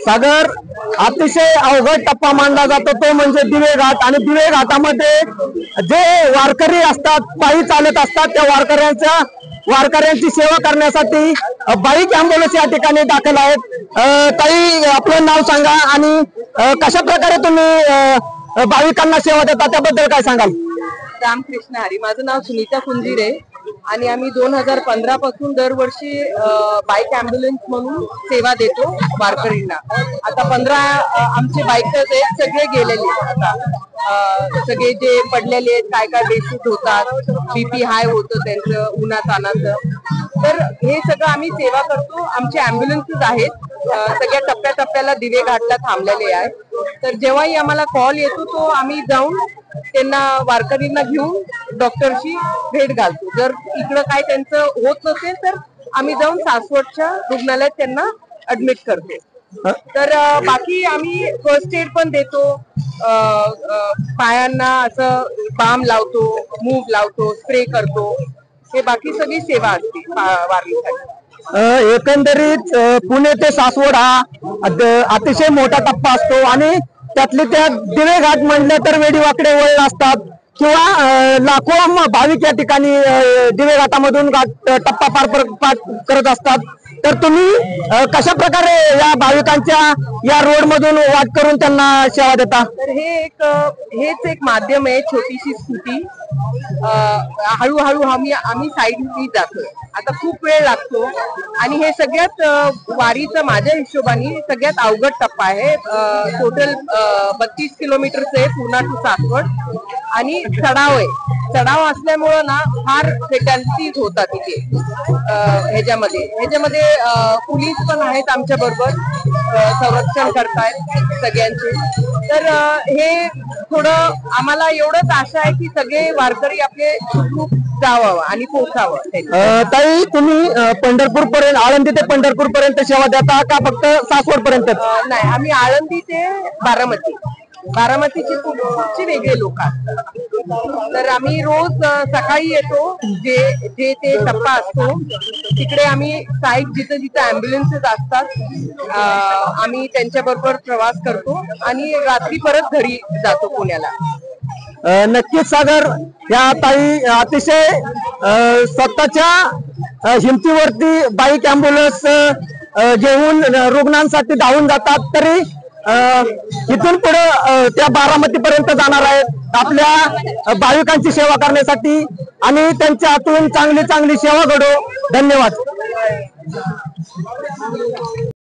सागर, अतिशय अवघड टप्पा मानला जातो तो म्हणजे दिवे घाट। आणि दिवे घाटामध्ये जे वारकरी असतात, पायी चालत असतात, त्या वारकऱ्यांची सेवा करण्यासाठी बाईक ॲम्ब्युलन्स या ठिकाणी दाखल आहेत। ताई, आपलं नाव सांगा आणि कशा प्रकारे तुम्ही भाविकांना सेवा देता त्याबद्दल काय सांगाल? रामकृष्ण हरी, माझं नाव सुनीता कुंजीरे आणि आम्ही 2015 पासून दरवर्षी बाईक ॲम्ब्युलन्स म्हणून सेवा देतो वारकरींना। आता 15 आमचे बाईकर्स आहेत, सगळे गेलेले आता सगळे जे पडलेले आहेत, काय काय बेशुद्ध होतात, बीपी हाय होतं त्यांचं उन्हात आणाचं, तर हे सगळं आम्ही सेवा करतो। आमचे ॲम्ब्युलन्सेस आहेत, सगळ्या टप्प्याटप्प्याला दिवे घाटला थांबलेले आहेत। तर जेव्हाही आम्हाला कॉल येतो तो आम्ही जाऊन त्यांना वारकरींना घेऊन डॉक्टरशी भेट घालतो। जर इकडं काय त्यांचं होत नसेल तर आम्ही जाऊन सासवडच्या रुग्णालयात त्यांना ऍडमिट करतो। तर बाकी आम्ही फर्स्ट एड पण देतो, पायांना असं बाम लावतो, मूव लावतो, स्प्रे करतो, हे बाकी सगळी सेवा असते वारकऱ्यांसाठी। एकंदरीत पुणे ते सासवड हा अतिशय मोठा टप्पा असतो आणि त्यातले त्या दिवे घाट म्हणलं तर वेडीवाकडे वळण असतात किंवा लाखो भाविक या ठिकाणी दिवे घाटामधून टप्पा पार करत असतात। तर तुम्ही कशा प्रकारे या भाविकांच्या या रोड मधून वाट करून त्यांना सेवा देता? तर हेच एक माध्यम आहे, छोटीशी स्कूटी, हळूहळू आम्ही साईडनी जातो। आता खूप वेळ लागतो आणि हे सगळ्यात वारीचं माझ्या हिशोबाने सगळ्यात अवघड टप्पा आहे। टोटल 32 किलोमीटरचं आहे पुणा टू सासवड आणि चढाव आहे। चढाव असल्यामुळं ना फार फेटॅलिटीज होतात इथे। ह्याच्यामध्ये पोलीस पण आहेत आमच्या बरोबर, संरक्षण करतायत सगळ्यांचे। तर हे थोडं आम्हाला एवढंच आशा आहे की सगळे वारकरी आपले सुखरूप जावं आणि पोहोचावं। ताई, तुम्ही पंढरपूर पर्यंत, आळंदी ते पंढरपूर पर्यंत सेवा देता का फक्त सासवड पर्यंत? नाही, आम्ही आळंदी ते बारामतीची पुढची वेगळे लोक असतात। तर आम्ही रोज सकाळी येतो, जे ते टप्पा असतो तिकडे आम्ही साईड जिथं ॲम्ब्युलन्सेस असतात आम्ही त्यांच्या बरोबर प्रवास करतो आणि रात्री परत घरी जातो पुण्याला। नक्कीच सागर, या ताई अतिशय स्वतःच्या हिमतीवरती बाईक ॲम्ब्युलन्स घेऊन रुग्णांसाठी धावून जातात, तरी इथून पुढे त्या बारामती पर्यंत जाणार आहेत आपल्या भाविकांची सेवा करण्यासाठी आणि त्यांच्या हातून चांगली सेवा घडो। धन्यवाद।